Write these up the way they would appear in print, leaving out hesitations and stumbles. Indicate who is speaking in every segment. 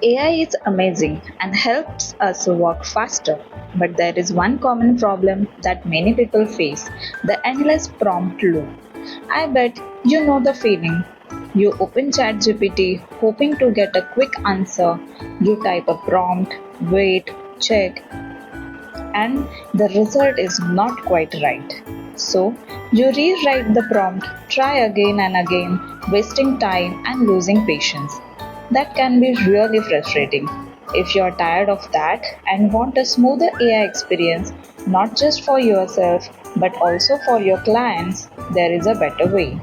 Speaker 1: AI is amazing and helps us work faster, but there is one common problem that many people face: the endless prompt loop. I bet you know the feeling. You open ChatGPT hoping to get a quick answer, you type a prompt, wait, check, and the result is not quite right. So, you rewrite the prompt, try again and again, wasting time and losing patience. That can be really frustrating. If you're tired of that and want a smoother AI experience, not just for yourself but also for your clients, there is a better way.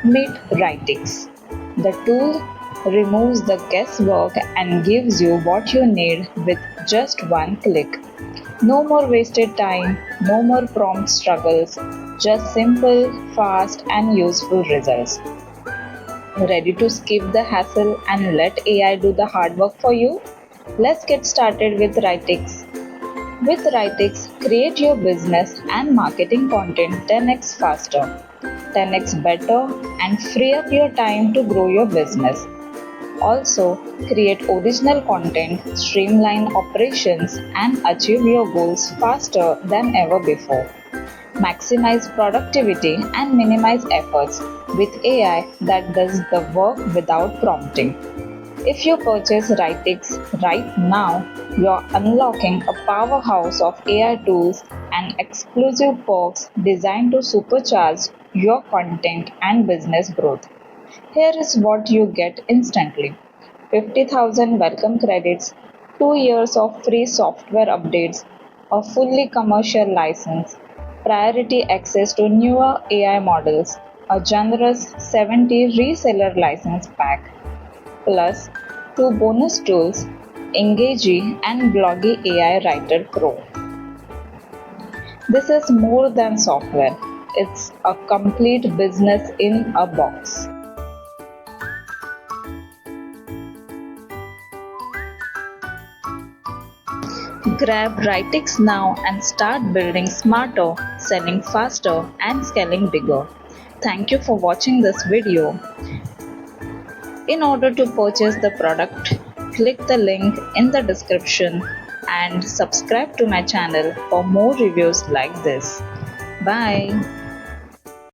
Speaker 1: Meet Writix. The tool removes the guesswork and gives you what you need with just one click. No more wasted time, no more prompt struggles, just simple, fast, and useful results. Ready to skip the hassle and let AI do the hard work for you? Let's get started with Writix. With Writix, create your business and marketing content 10x faster, 10x better, and free up your time to grow your business. Also, create original content, streamline operations, and achieve your goals faster than ever before. Maximize productivity and minimize efforts with AI that does the work without prompting. If you purchase Writix right now, you're unlocking a powerhouse of AI tools and exclusive perks designed to supercharge your content and business growth. Here is what you get instantly: 50,000 welcome credits, 2 years of free software updates, a fully commercial license, priority access to newer AI models, a generous 70 reseller license pack, plus 2 bonus tools, Engagey and Bloggy AI Writer Pro. This is more than software, it's a complete business in a box. Grab Writix now and start building smarter, selling faster, and scaling bigger. Thank you for watching this video. In order to purchase the product, click the link in the description and subscribe to my channel for more reviews like this. Bye.